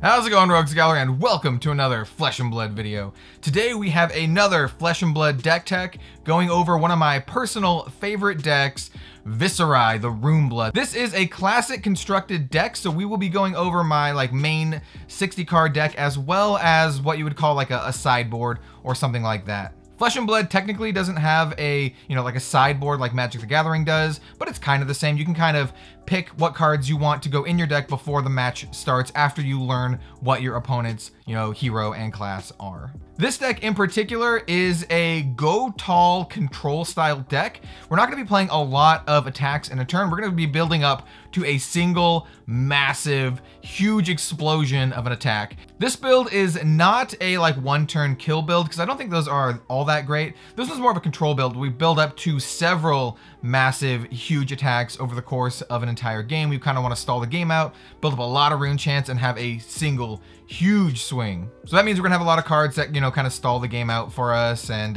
How's it going, Rogues Gallery, and welcome to another Flesh and Blood video. Today we have another Flesh and Blood deck tech going over one of my personal favorite decks, Viserai, the Runeblade. This is a classic constructed deck, so we will be going over my main 60 card deck as well as what you would call a sideboard or something like that. Flesh and Blood technically doesn't have a, a sideboard like Magic the Gathering does, but it's kind of the same. You can kind of pick what cards you want to go in your deck before the match starts after you learn what your opponent's, hero and class are. This deck in particular is a go tall control style deck. We're not going to be playing a lot of attacks in a turn. We're going to be building up to a single massive, huge explosion of an attack. This build is not a one turn kill build because I don't think those are all that great. This is more of a control build. We build up to several massive, huge attacks over the course of an entire game. We kind of want to stall the game out, build up a lot of Rune Chance, and have a single huge swing. So that means we're gonna have a lot of cards that, kind of stall the game out for us and,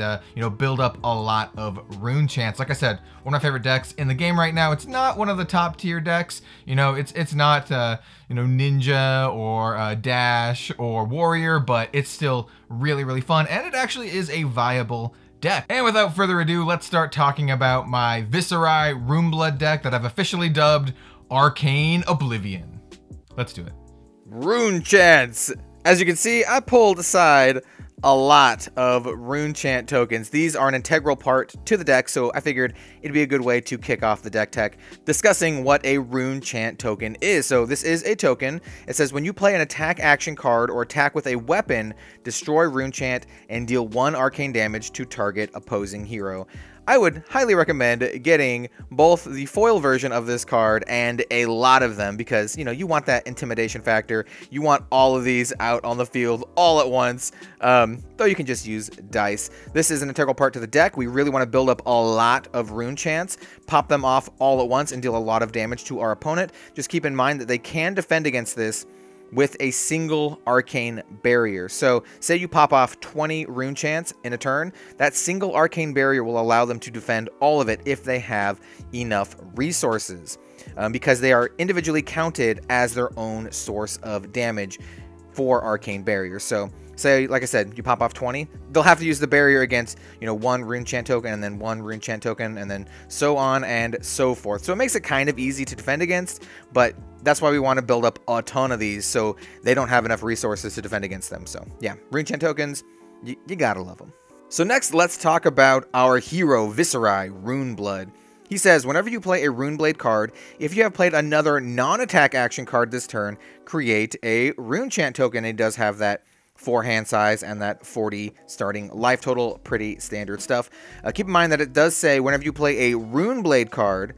build up a lot of Rune Chance. Like I said, one of my favorite decks in the game right now. It's not one of the top tier decks. It's not, Ninja or Dash or Warrior, but it's still really, really fun. And it actually is a viable deck. And without further ado, let's start talking about my Viserai Runeblade deck that I've officially dubbed Arcane Oblivion. Let's do it. Rune Chance. As you can see, I pulled aside a lot of Rune Chant tokens. These are an integral part to the deck, so I figured it'd be a good way to kick off the deck tech discussing what a Rune Chant token is. So this is a token. It says when you play an attack action card or attack with a weapon, destroy Rune Chant and deal 1 arcane damage to target opposing hero. I would highly recommend getting both the foil version of this card and a lot of them because, you want that intimidation factor. You want all of these out on the field all at once, though you can just use dice. This is an integral part to the deck. We really want to build up a lot of Rune Chants, pop them off all at once, and deal a lot of damage to our opponent. Just keep in mind that they can defend against this with a single arcane barrier. So say you pop off 20 Rune Chants in a turn, that single arcane barrier will allow them to defend all of it if they have enough resources, because they are individually counted as their own source of damage for arcane barriers. So say, like I said, you pop off 20, they'll have to use the barrier against, 1 Rune Chant token and then 1 Rune Chant token and then so on and so forth. So it makes it kind of easy to defend against, but that's why we want to build up a ton of these so they don't have enough resources to defend against them. So yeah, Rune Chant tokens, you gotta love them. So next, let's talk about our hero, Viserai Runeblade. He says, whenever you play a Runeblade card, if you have played another non-attack action card this turn, create a Rune Chant token. It does have that 4 hand size and that 40 starting life total. Pretty standard stuff. Keep in mind that it does say whenever you play a Runeblade card,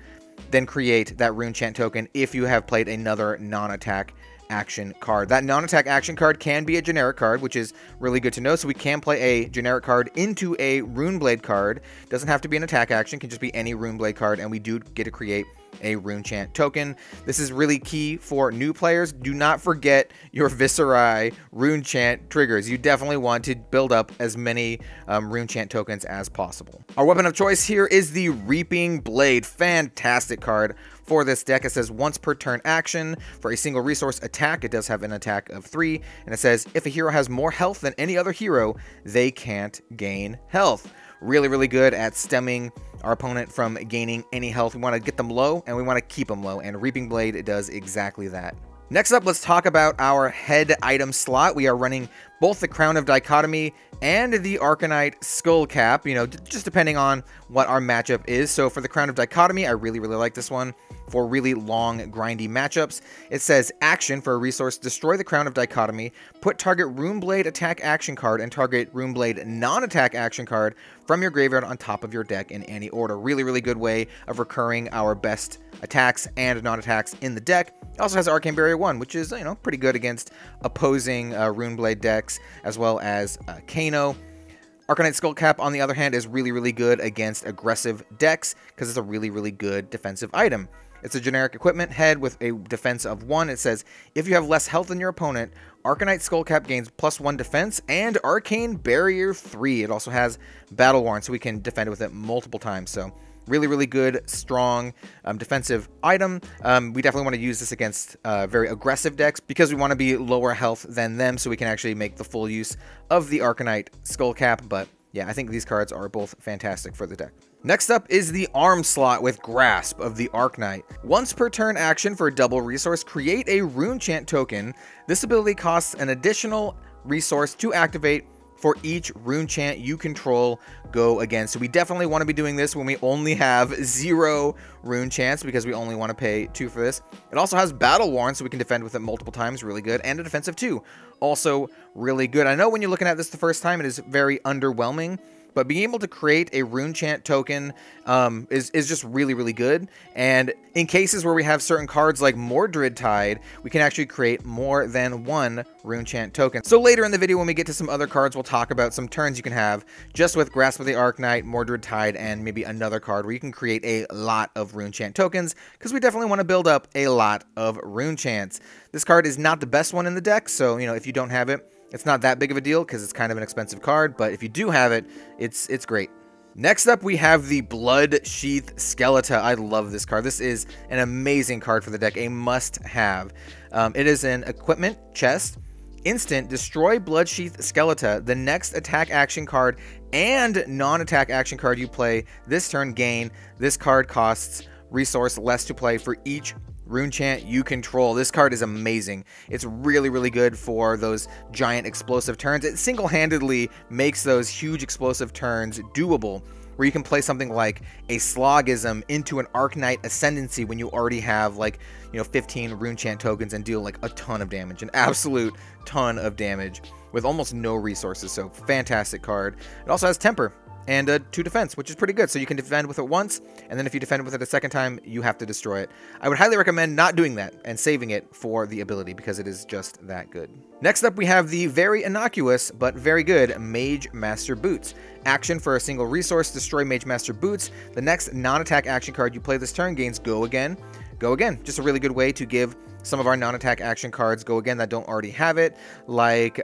then create that Rune Chant token if you have played another non-attack action card. That non-attack action card can be a generic card, which is really good to know. So we can play a generic card into a Runeblade card. Doesn't have to be an attack action, can just be any Runeblade card, and we do get to create a Rune Chant token. This is really key for new players. Do not forget your Viserai Rune Chant triggers. You definitely want to build up as many Rune Chant tokens as possible. Our weapon of choice here is the Reaping Blade. Fantastic card for this deck. It says once per turn action for a single resource attack. It does have an attack of 3, and it says if a hero has more health than any other hero, they can't gain health. Really, really good at stemming our opponent from gaining any health. We want to get them low, and we want to keep them low, and Reaping Blade does exactly that. Next up, let's talk about our head item slot. We are running both the Crown of Dichotomy and the Arcanite Skull Cap, just depending on what our matchup is. So for the Crown of Dichotomy, I really, really like this one for really long, grindy matchups. It says action for a resource, destroy the Crown of Dichotomy, put target Runeblade attack action card and target Runeblade non-attack action card from your graveyard on top of your deck in any order. Really, really good way of recurring our best attacks and non-attacks in the deck. It also has Arcane Barrier 1, which is, pretty good against opposing Runeblade decks, as well as Kano. Arcanite Skull Cap, on the other hand, is really, really good against aggressive decks because it's a really, really good defensive item. It's a generic equipment head with a defense of 1. It says, if you have less health than your opponent, Arcanite Skull Cap gains +1 defense and Arcane Barrier 3. It also has Battle Worn, so we can defend with it multiple times. So Really, really good, strong defensive item. We definitely want to use this against very aggressive decks because we want to be lower health than them, so we can actually make the full use of the Arcanite Skullcap. But yeah, I think these cards are both fantastic for the deck. Next up is the arm slot with Grasp of the Arcnight. Once per turn action for a double resource, create a Rune Chant token. This ability costs an additional resource to activate for each Rune Chant you control go again. So we definitely want to be doing this when we only have 0 Rune Chants, because we only want to pay 2 for this. It also has Battle Worn, so we can defend with it multiple times, really good, and a defensive 2, also really good. I know when you're looking at this the first time, it is very underwhelming, but being able to create a Rune Chant token is just really, really good. And in cases where we have certain cards like Mordor Tide, we can actually create more than 1 Rune Chant token. So later in the video, when we get to some other cards, we'll talk about some turns you can have just with Grasp of the Arcnight, Mordor Tide, and maybe another card where you can create a lot of Rune Chant tokens, because we definitely want to build up a lot of Rune Chants. This card is not the best one in the deck, so if you don't have it, it's not that big of a deal because it's kind of an expensive card, but if you do have it, it's great. Next up, we have the Blood Sheath Skeleton. I love this card. This is an amazing card for the deck, a must-have. It is an equipment chest. Instant, destroy Blood Sheath Skeleton. The next attack action card and non-attack action card you play this turn gain. This card costs resource less to play for each Rune Chant you control. This card is amazing. It's really, really good for those giant explosive turns. It single-handedly makes those huge explosive turns doable, where you can play something like a Slothism into an Arcnight Ascendancy when you already have 15 Rune Chant tokens and deal a ton of damage, an absolute ton of damage with almost no resources. So fantastic card. It also has Temper and 2 defense, which is pretty good. So you can defend with it once, and then if you defend with it a second time, you have to destroy it. I would highly recommend not doing that and saving it for the ability, because it is just that good. Next up, we have the very innocuous but very good Mage Master Boots. Action for a single resource, destroy Mage Master Boots. The next non-attack action card you play this turn gains Go Again. Go Again, just a really good way to give some of our non-attack action cards Go Again that don't already have it, like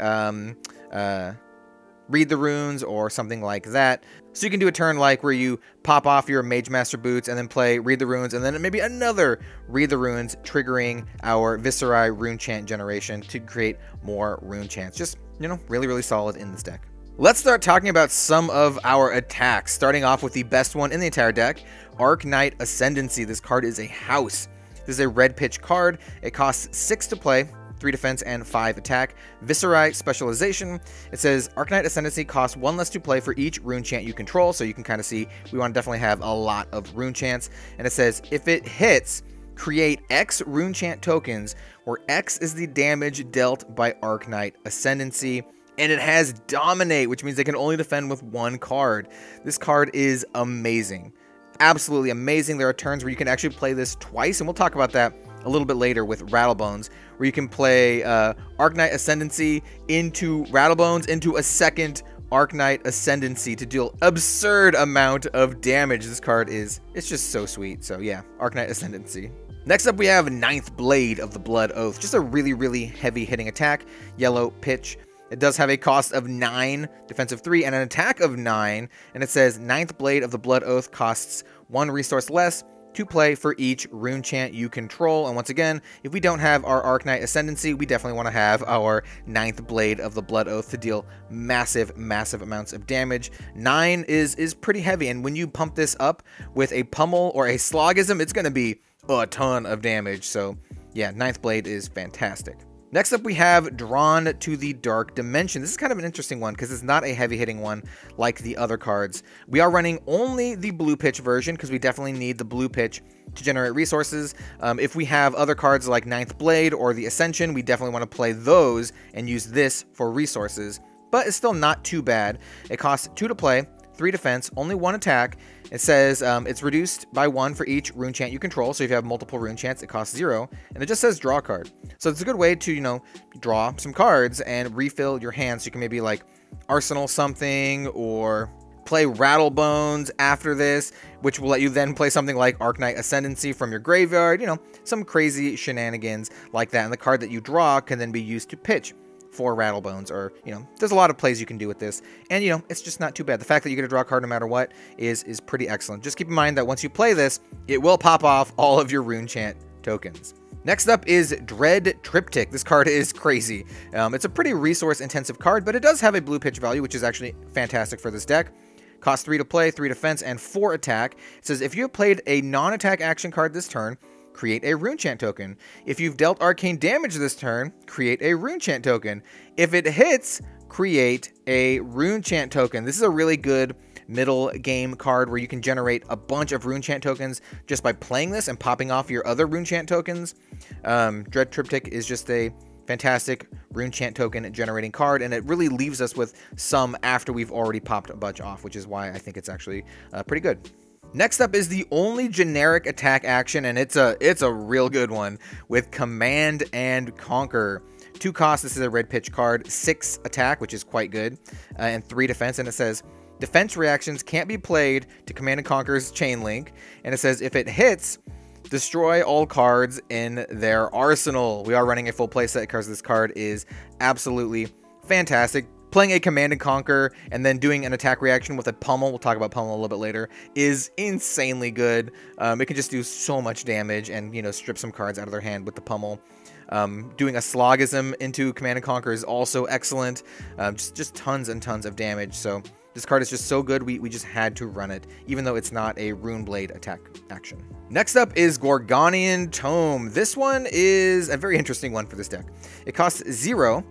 Read the Runes or something like that. So you can do a turn where you pop off your Mage Master Boots and then play Read the Runes, and then maybe another Read the Runes, triggering our Viserai Rune Chant generation to create more Rune Chants. Just, really, really solid in this deck. Let's start talking about some of our attacks, starting off with the best one in the entire deck, Arcnight Ascendancy. This card is a house. This is a red pitch card. It costs 6 to play, 3 defense, and 5 attack. Viserai Specialization. It says Arcnight Ascendancy costs 1 less to play for each Rune Chant you control. So you can kind of see we want to definitely have a lot of Rune Chants. And it says if it hits, create X Rune Chant tokens, where X is the damage dealt by Arcnight Ascendancy. And it has Dominate, which means they can only defend with 1 card. This card is amazing. Absolutely amazing. There are turns where you can actually play this twice, and we'll talk about that a little bit later with Rattlebones, where you can play Arcnight Ascendancy into Rattlebones into a second Arcnight Ascendancy to deal absurd amount of damage. This card it's just so sweet. So yeah, Arcnight Ascendancy. Next up, we have Ninth Blade of the Blood Oath. Just a really, really heavy hitting attack. Yellow pitch. It does have a cost of 9, defensive 3, and an attack of 9. And it says Ninth Blade of the Blood Oath costs 1 resource less to play for each Rune Chant you control. And once again, if we don't have our Arcnight Ascendancy, we definitely want to have our Ninth Blade of the Blood Oath to deal massive, massive amounts of damage. 9 is pretty heavy, and when you pump this up with a Pummel or a Slothism, it's going to be a ton of damage. So yeah, Ninth Blade is fantastic. Next up, we have Drawn to the Dark Dimension. This is kind of an interesting one because it's not a heavy-hitting one like the other cards. We are running only the blue pitch version because we definitely need the blue pitch to generate resources. If we have other cards like Ninth Blade or the Ascension, we definitely want to play those and use this for resources. But it's still not too bad. It costs 2 to play, 3 defense, only 1 attack. It says it's reduced by 1 for each Rune Chant you control. So if you have multiple Rune Chants, it costs 0. And it just says draw a card. So it's a good way to, draw some cards and refill your hand. So you can maybe arsenal something or play Rattlebones after this, which will let you then play something like Arcnight Ascendancy from your graveyard. Some crazy shenanigans like that. And the card that you draw can then be used to pitch 4 rattle bones, or, you know, there's a lot of plays you can do with this, and, you know, it's just not too bad. The fact that you get to draw a card no matter what is pretty excellent. Just keep in mind that once you play this, it will pop off all of your Rune Chant tokens. Next up is Dread Triptych. This card is crazy. It's a pretty resource-intensive card, but it does have a blue pitch value, which is actually fantastic for this deck. Costs 3 to play, 3 defense, and 4 attack. It says, if you have played a non-attack action card this turn, create a Rune Chant token. If you've dealt arcane damage this turn, create a Rune Chant token. If it hits, create a Rune Chant token. This is a really good middle game card where you can generate a bunch of Rune Chant tokens just by playing this and popping off your other Rune Chant tokens. Dread Triptych is just a fantastic Rune Chant token generating card, and it really leaves us with some after we've already popped a bunch off, which is why I think it's actually pretty good. Next up is the only generic attack action, and it's a real good one, with Command and Conquer. 2 costs, this is a red pitch card, 6 attack, which is quite good, and 3 defense, and it says, defense reactions can't be played to Command and Conquer's Chain Link, and it says, if it hits, destroy all cards in their arsenal. We are running a full playset because this card is absolutely fantastic. Playing a Command and Conquer and then doing an attack reaction with a Pummel, we'll talk about Pummel a little bit later, is insanely good. It can just do so much damage and, you know, strip some cards out of their hand with the Pummel. Doing a Slothism into Command and Conquer is also excellent. Just tons and tons of damage. So this card is just so good, we just had to run it, even though it's not a Runeblade attack action. Next up is Gorgonian Tome. This one is a very interesting one for this deck. It costs 0.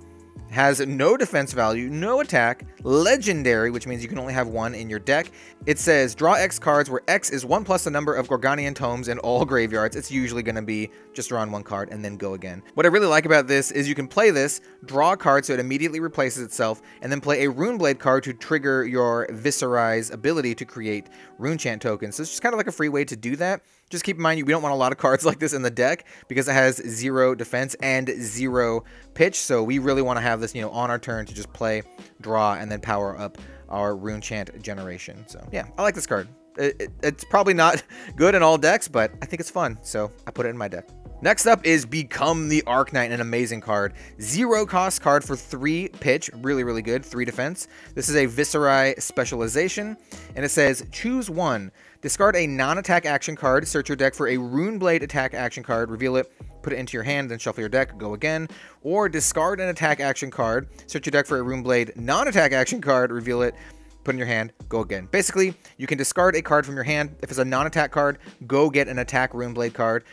Has no defense value, no attack, legendary, which means you can only have 1 in your deck. It says, draw X cards where X is 1 plus the number of Gorgonian tomes in all graveyards. It's usually going to be just drawing 1 card and then go again. What I really like about this is you can play this, draw a card so it immediately replaces itself, and then play a Runeblade card to trigger your Viserai's ability to create Rune Chant tokens. So it's just kind of like a free way to do that. Just keep in mind, we don't want a lot of cards like this in the deck because it has 0 defense and 0 pitch. So we really want to have this, you know, on our turn to just play, draw, and then power up our Rune Chant generation. So yeah, I like this card. It's probably not good in all decks, but I think it's fun. So I put it in my deck. Next up is Become the Arcnight, an amazing card. 0 cost card for 3 pitch, really, really good, 3 defense. This is a Viserai specialization, and it says, choose 1. Discard a non-attack action card, search your deck for a Runeblade attack action card, reveal it, put it into your hand, then shuffle your deck, go again. Or discard an attack action card, search your deck for a Runeblade non-attack action card, reveal it, put in your hand, go again. Basically, you can discard a card from your hand. If it's a non-attack card, go get an attack Runeblade card,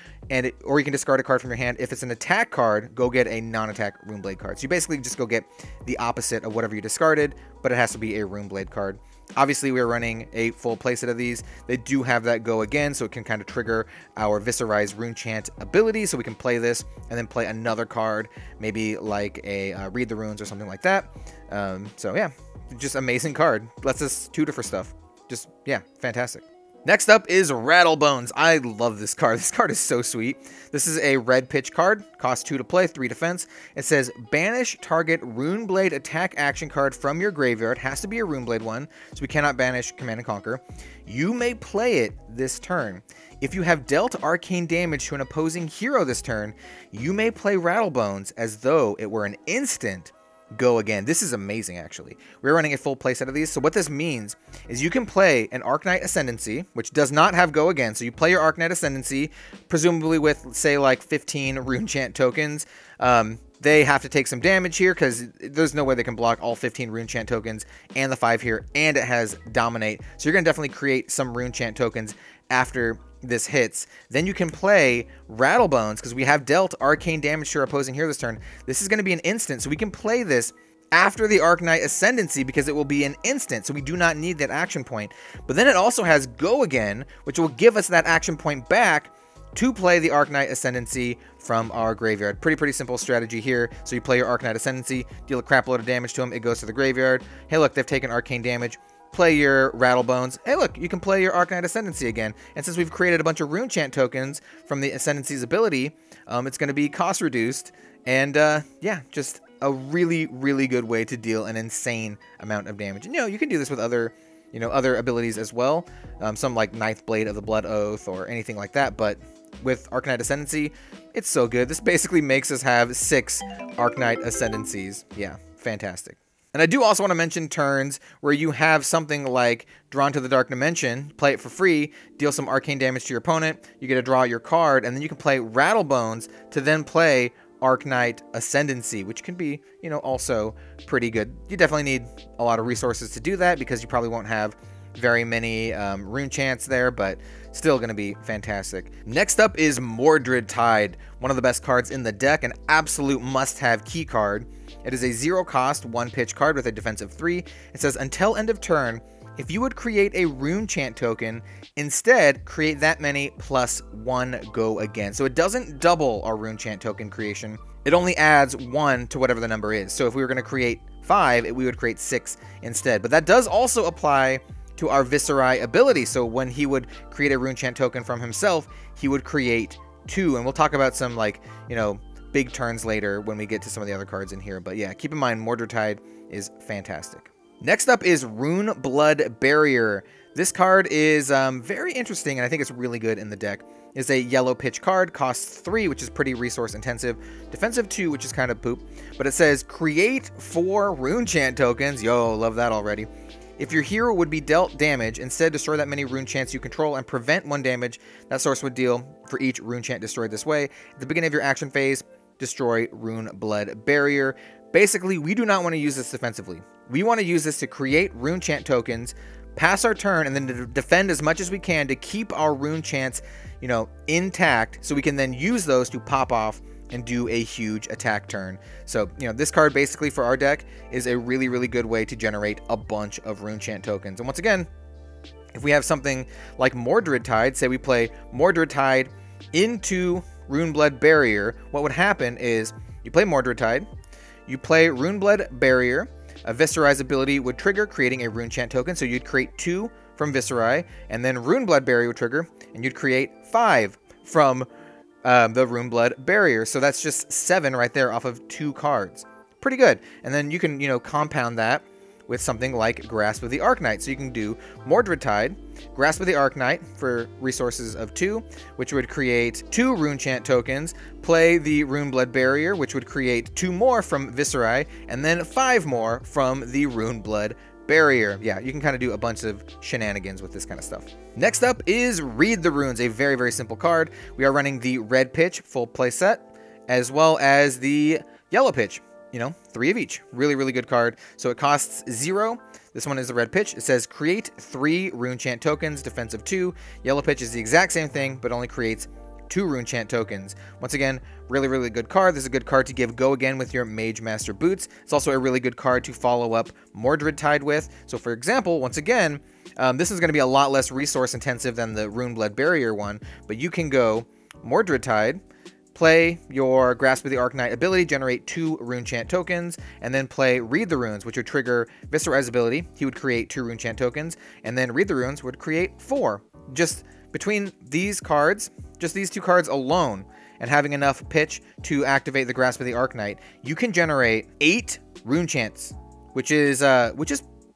or you can discard a card from your hand. If it's an attack card, go get a non-attack Runeblade card. So you basically just go get the opposite of whatever you discarded, but it has to be a Runeblade card. Obviously, we're running a full playset of these. They do have that go again, so it can kind of trigger our Viserai's Rune Chant ability, so we can play this and then play another card, maybe like a Read the Runes or something like that. So yeah, just amazing card. Lets us tutor for stuff. Just, yeah, fantastic. Next up is Rattle Bones. I love this card. This card is so sweet. This is a red pitch card. Costs 2 to play, 3 defense. It says, banish target Runeblade attack action card from your graveyard. Has to be a Runeblade one, so we cannot banish Command and Conquer. You may play it this turn. If you have dealt arcane damage to an opposing hero this turn, you may play Rattle Bones as though it were an instant. Go again. This is amazing, actually. We're running a full playset of these. So what this means is you can play an Arcnight Ascendancy, which does not have go again. So you play your Arcnight Ascendancy, presumably with, say, like 15 Rune Chant tokens. They have to take some damage here because there's no way they can block all 15 Rune Chant tokens and the 5 here, and it has Dominate. So you're going to definitely create some Rune Chant tokens after this hits. Then you can play Rattle Bones because we have dealt arcane damage to our opposing hero this turn. This is going to be an instant, so we can play this after the Arcnight Ascendancy because it will be an instant, so we do not need that action point. But then it also has Go Again, which will give us that action point back to play the Arcnight Ascendancy from our graveyard. Pretty simple strategy here. So you play your Arcnight Ascendancy, deal a crap load of damage to them, it goes to the graveyard. Hey look, they've taken arcane damage. Play your Rattle Bones. Hey look, you can play your Arcnight Ascendancy again. And since we've created a bunch of Rune Chant tokens from the Ascendancy's ability, it's going to be cost reduced. And yeah, just a really good way to deal an insane amount of damage. And, you can do this with other, other abilities as well. Some like Ninth Blade of the Blood Oath or anything like that. But with Arcnight Ascendancy, it's so good. This basically makes us have 6 Arcnight Ascendancies. Yeah, fantastic. And I do also want to mention turns where you have something like Drawn to the Dark Dimension, play it for free, deal some arcane damage to your opponent, you get to draw your card, and then you can play Rattle Bones to then play Arcnight Ascendancy, which can be, you know, also pretty good. You definitely need a lot of resources to do that because you probably won't have very many Rune Chants there, but still going to be fantastic. Next up is Mordred Tide, one of the best cards in the deck, an absolute must-have key card. It is a 0-cost, 1-pitch card with a defense of 3. It says, until end of turn, if you would create a Rune Chant token, instead create that many plus 1 go again. So it doesn't double our Rune Chant token creation. It only adds 1 to whatever the number is. So if we were going to create 5, we would create 6 instead. But that does also apply to our Viserai ability. So when he would create a Rune Chant token from himself, he would create 2. And we'll talk about some, like, you know, big turns later when we get to some of the other cards in here. But yeah, keep in mind, Mordred Tide is fantastic. Next up is Runeblood Barrier. This card is very interesting, and I think it's really good in the deck. It's a yellow pitch card, costs 3, which is pretty resource intensive, defensive 2, which is kind of poop, but it says create 4 Rune Chant tokens. Yo, love that already. If your hero would be dealt damage, instead destroy that many Rune Chants you control and prevent 1 damage that source would deal for each Rune Chant destroyed this way. At the beginning of your action phase, destroy Runeblood Barrier. Basically, we do not want to use this defensively. We want to use this to create Rune Chant tokens, pass our turn, and then to defend as much as we can to keep our Rune Chants, you know, intact, so we can then use those to pop off and do a huge attack turn. So, you know, this card basically for our deck is a really, really good way to generate a bunch of Rune Chant tokens. And once again, if we have something like Mordred Tide, say we play Mordred Tide into Runeblood Barrier, what would happen is you play Mordred Tide, you play Runeblood Barrier, a Viserai's ability would trigger, creating a Rune Chant token, so you'd create 2 from Viserai, and then Runeblood Barrier would trigger, and you'd create 5 from the Runeblood Barrier. So that's just 7 right there off of 2 cards. Pretty good. And then you can, you know, compound that with something like Grasp of the Arcnight. So you can do Mordred Tide, Grasp of the Arcnight for resources of 2, which would create 2 Rune Chant tokens, play the Runeblood Barrier, which would create 2 more from Viserai, and then 5 more from the Runeblood Barrier. Yeah, you can kind of do a bunch of shenanigans with this kind of stuff. Next up is Read the Runes, a very, very simple card. We are running the red pitch full play set, as well as the yellow pitch. You know, 3 of each. Really, really good card. So it costs 0. This one is the red pitch. It says create 3 Rune Chant tokens, defense of 2. Yellow pitch is the exact same thing, but only creates 2 Rune Chant tokens. Once again, really, really good card. This is a good card to give go again with your Mage Master boots. It's also a really good card to follow up Mordred Tide with. So for example, once again, this is going to be a lot less resource intensive than the Runeblood Barrier one, but you can go Mordred Tide, play your Grasp of the Arcnight ability, generate 2 Rune Chant tokens, and then play Read the Runes, which would trigger Viserai's ability. He would create 2 Rune Chant tokens, and then Read the Runes would create 4. Just between these cards, just these 2 cards alone, and having enough pitch to activate the Grasp of the Arcnight, you can generate 8 Rune Chants, which is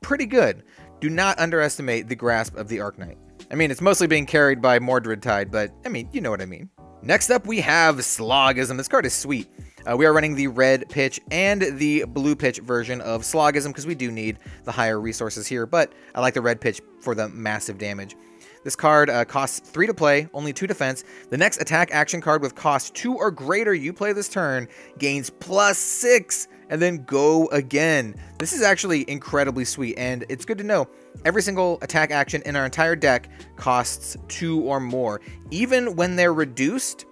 pretty good. Do not underestimate the Grasp of the Arcnight. I mean, it's mostly being carried by Mordred Tide, but I mean, you know what I mean. Next up, we have Slothism. This card is sweet. We are running the red pitch and the blue pitch version of Slothism because we do need the higher resources here, but I like the red pitch for the massive damage. This card costs 3 to play, only 2 defense. The next attack action card with cost 2 or greater you play this turn gains +6 and then go again. This is actually incredibly sweet, and it's good to know every single attack action in our entire deck costs 2 or more. Even when they're reduced,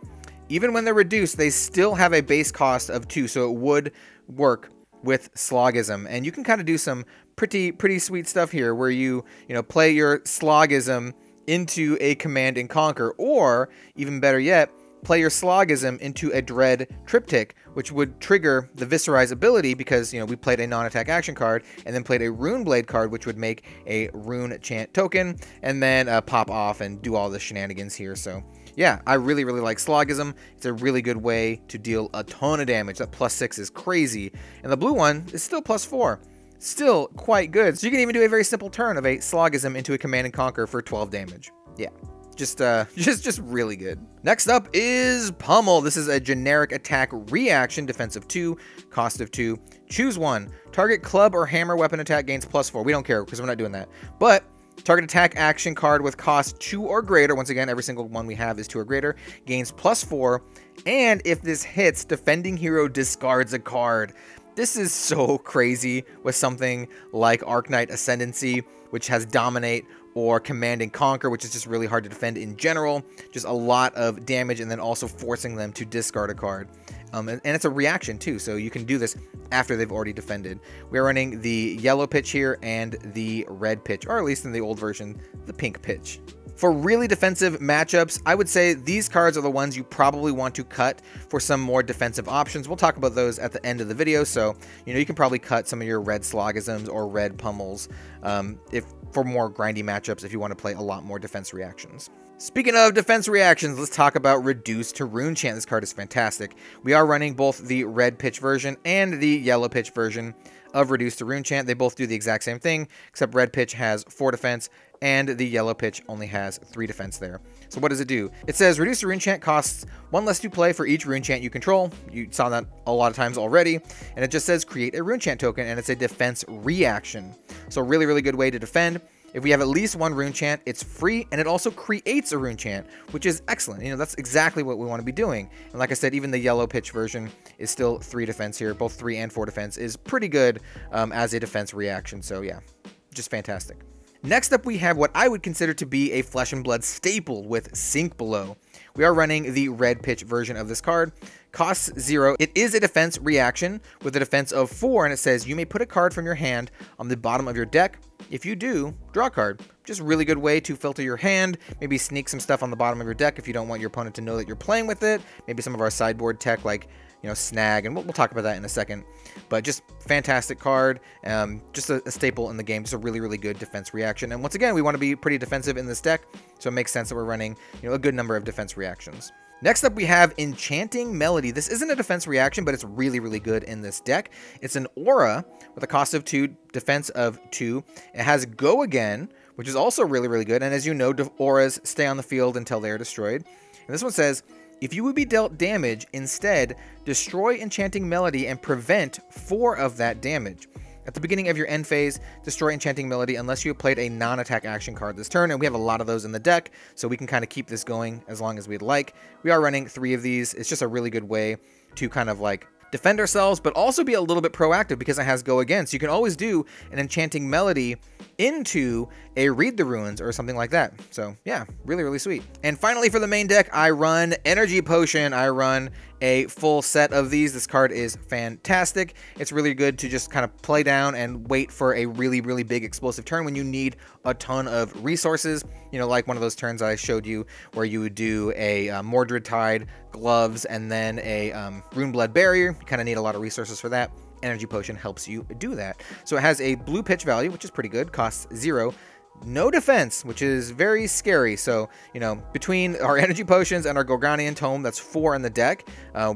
they still have a base cost of 2, so it would work with Slothism. And you can kind of do some pretty sweet stuff here where you play your Slothism into a Command and Conquer, or even better yet, play your Slothism into a Dread Triptych, which would trigger the Viserai's ability because, we played a non-attack action card and then played a Runeblade card, which would make a Rune Chant token and then pop off and do all the shenanigans here. So yeah, I really like Slothism. It's a really good way to deal a ton of damage. That +6 is crazy. And the blue one is still +4. Still quite good. So you can even do a very simple turn of a Slothism into a Command and Conquer for 12 damage. Yeah. Just really good. Next up is Pummel. This is a generic attack reaction, defense of 2, cost of 2. Choose one. Target club or hammer weapon attack gains +4. We don't care because we're not doing that. But target attack action card with cost 2 or greater, once again, every single one we have is 2 or greater, gains +4. And if this hits, defending hero discards a card. This is so crazy with something like Arcnight Ascendancy, which has Dominate, or Command and Conquer, which is just really hard to defend in general. Just a lot of damage, and then also forcing them to discard a card. And it's a reaction too, so you can do this after they've already defended. We're running the yellow pitch here and the red pitch, or at least in the old version, the pink pitch. For really defensive matchups, I would say these cards are the ones you probably want to cut for some more defensive options. We'll talk about those at the end of the video, so you can probably cut some of your red Slothisms or red Pummels for more grindy matchups if you want to play a lot more defense reactions. Speaking of defense reactions, let's talk about Reduce to Rune Chant. This card is fantastic. We are running both the red pitch version and the yellow pitch version of Reduce to Rune Chant. They both do the exact same thing, except red pitch has 4 defense and the yellow pitch only has 3 defense there. So what does it do? It says Reduce to Rune Chant costs 1 less to play for each Rune Chant you control. You saw that a lot of times already. And it just says create a Rune Chant token, and it's a defense reaction. So really, really good way to defend. If we have at least 1 Rune Chant, it's free, and it also creates a Rune Chant, which is excellent. That's exactly what we want to be doing. And like I said, even the yellow pitch version is still 3 defense here. Both 3 and 4 defense is pretty good as a defense reaction. So yeah, just fantastic. Next up, we have what I would consider to be a Flesh and Blood staple with Sink Below. We are running the red pitch version of this card. Costs 0. It is a defense reaction with a defense of 4, and it says you may put a card from your hand on the bottom of your deck. If you do, draw a card. Just a really good way to filter your hand, maybe sneak some stuff on the bottom of your deck if you don't want your opponent to know that you're playing with it. Maybe some of our sideboard tech like Snag, and we'll talk about that in a second. But just fantastic card, just a staple in the game, just a really, really good defense reaction. And once again, we want to be pretty defensive in this deck, so it makes sense that we're running a good number of defense reactions. Next up, we have Enchanting Melody. This isn't a defense reaction, but it's really, really good in this deck. It's an aura with a cost of 2, defense of 2. It has Go Again, which is also really, really good. And as you know, auras stay on the field until they are destroyed. And this one says, if you would be dealt damage, instead, destroy Enchanting Melody and prevent 4 of that damage. At the beginning of your end phase, destroy Enchanting Melody unless you have played a non-attack action card this turn, and we have a lot of those in the deck, so we can kind of keep this going as long as we'd like. We are running 3 of these. It's just a really good way to kind of like defend ourselves, but also be a little bit proactive because it has Go Again. So you can always do an Enchanting Melody into a Read the Runes or something like that. So yeah, really, really sweet. And finally, for the main deck, I run Energy Potion. I run a full set of these. This card is fantastic. It's really good to just kind of play down and wait for a really, really big explosive turn when you need a ton of resources. Like one of those turns I showed you where you would do a Mordred Tide, gloves, and then a Runeblood Barrier. You kind of need a lot of resources for that. Energy Potion helps you do that. So it has a blue pitch value, which is pretty good, costs 0. No defense, which is very scary. So, between our Energy Potions and our Gorgonian Tome, that's 4 in the deck.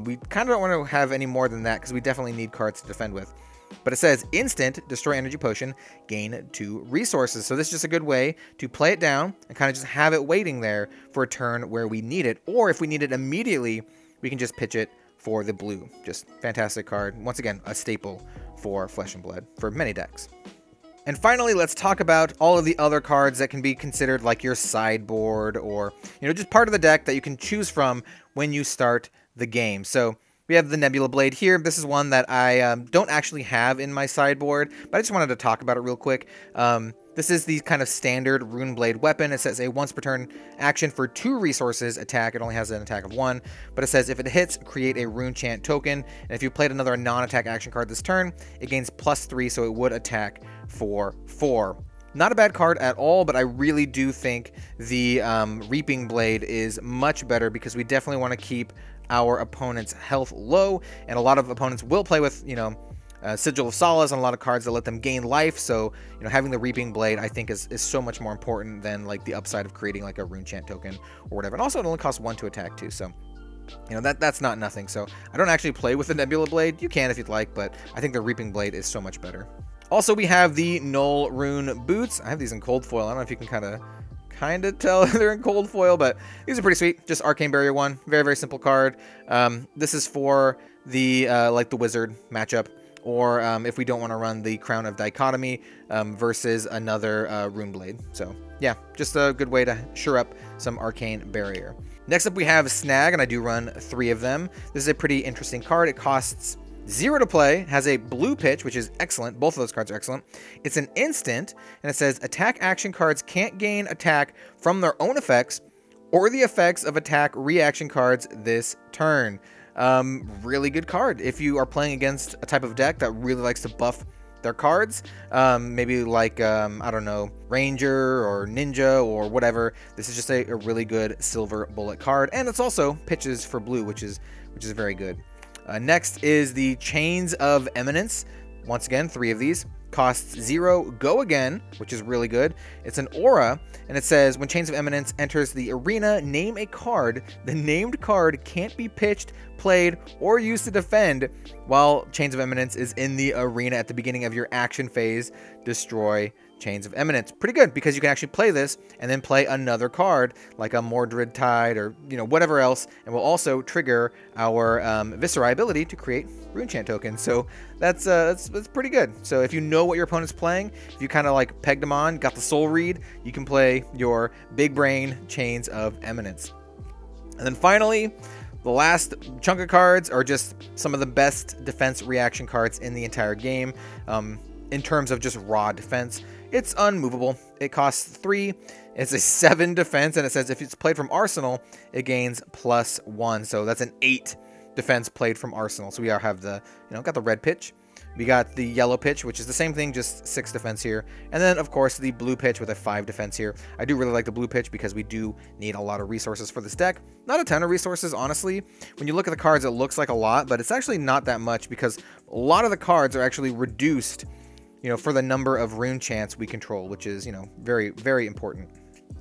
We kind of don't want to have any more than that because we definitely need cards to defend with. But it says instant, destroy Energy Potion, gain 2 resources. So this is just a good way to play it down and kind of just have it waiting there for a turn where we need it. Or if we need it immediately, we can just pitch it for the blue. Just fantastic card. Once again, a staple for Flesh and Blood for many decks. And finally, let's talk about all of the other cards that can be considered like your sideboard or, just part of the deck that you can choose from when you start the game. So we have the Nebula Blade here. This is one that I don't actually have in my sideboard, but I just wanted to talk about it real quick. This is the kind of standard Runeblade weapon. It says a once per turn action for 2 resources attack. It only has an attack of 1, but it says if it hits, create a Rune Chant token. And if you played another non-attack action card this turn, it gains +3, so it would attack for 4. Not a bad card at all, but I really do think the Reaping Blade is much better because we definitely want to keep our opponent's health low, and a lot of opponents will play with, Sigil of Solace and a lot of cards that let them gain life. So, having the Reaping Blade, I think, is so much more important than like the upside of creating like a Rune Chant token or whatever. And also, it only costs 1 to attack too. So, that's not nothing. So, I don't actually play with the Nebula Blade. You can if you'd like, but I think the Reaping Blade is so much better. Also, we have the Null Rune Boots. I have these in cold foil. I don't know if you can kind kind of tell they're in cold foil, but these are pretty sweet. Just Arcane Barrier 1. Very, very simple card. This is for the like the wizard matchup, or if we don't want to run the Crown of Dichotomy versus another Runeblade. So yeah, just a good way to shore up some Arcane Barrier. Next up we have Snag, and I do run 3 of them. This is a pretty interesting card. It costs 0 to play, has a blue pitch, which is excellent. Both of those cards are excellent. It's an instant, and it says attack action cards can't gain attack from their own effects or the effects of attack reaction cards this turn. Really good card if you are playing against a type of deck that really likes to buff their cards, maybe like I don't know, Ranger or Ninja or whatever. This is just a really good silver bullet card, and it's also pitches for blue, which is very good. Next is the Chains of Eminence. Once again, 3 of these. Costs 0, go again, which is really good. It's an aura, and it says when Chains of Eminence enters the arena, name a card. The named card can't be pitched, played, or used to defend while Chains of Eminence is in the arena at the beginning of your action phase. Destroy Chains of Eminence. Pretty good, because you can actually play this and then play another card like a Mordred Tide or, you know, whatever else, and will also trigger our Viserai ability to create Rune Chant tokens. So that's pretty good. So if you know what your opponent's playing, if you kind of like pegged them on, got the soul read, you can play your big brain Chains of Eminence. And then finally, the last chunk of cards are just some of the best defense reaction cards in the entire game. In terms of just raw defense, it's unmovable. It costs 3. It's a 7 defense, and it says if it's played from Arsenal, it gains +1. So that's an 8 defense played from Arsenal. So we have the, you know, got the red pitch. We got the yellow pitch, which is the same thing, just 6 defense here. And then, of course, the blue pitch with a 5 defense here. I do really like the blue pitch because we do need a lot of resources for this deck. Not a ton of resources, honestly. When you look at the cards, it looks like a lot, but it's actually not that much because a lot of the cards are actually reduced, you know, for the number of Rune Chants we control, which is, you know, very, very important.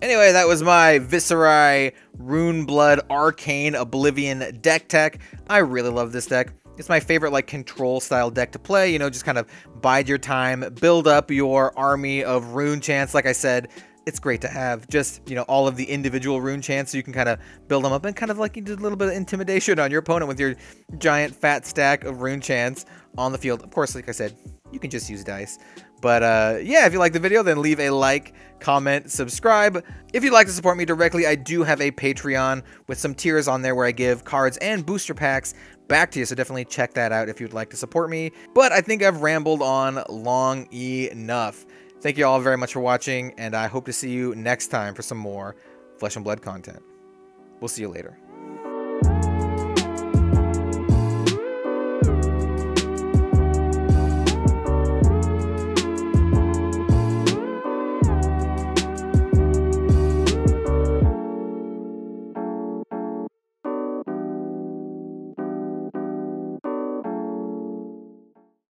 Anyway, that was my Viserai Runeblood Arcane Oblivion deck tech. I really love this deck. It's my favorite, like, control style deck to play. You know, just kind of bide your time, build up your army of Rune Chants. Like I said, it's great to have just, you know, all of the individual Rune Chants, so you can kind of build them up and kind of like you did a little bit of intimidation on your opponent with your giant fat stack of Rune Chants on the field. Of course, like I said, you can just use dice. But yeah, if you like the video, then leave a like, comment, subscribe. If you'd like to support me directly, I do have a Patreon with some tiers on there where I give cards and booster packs back to you, so definitely check that out if you'd like to support me. But I think I've rambled on long enough. Thank you all very much for watching, and I hope to see you next time for some more Flesh and Blood content. We'll see you later.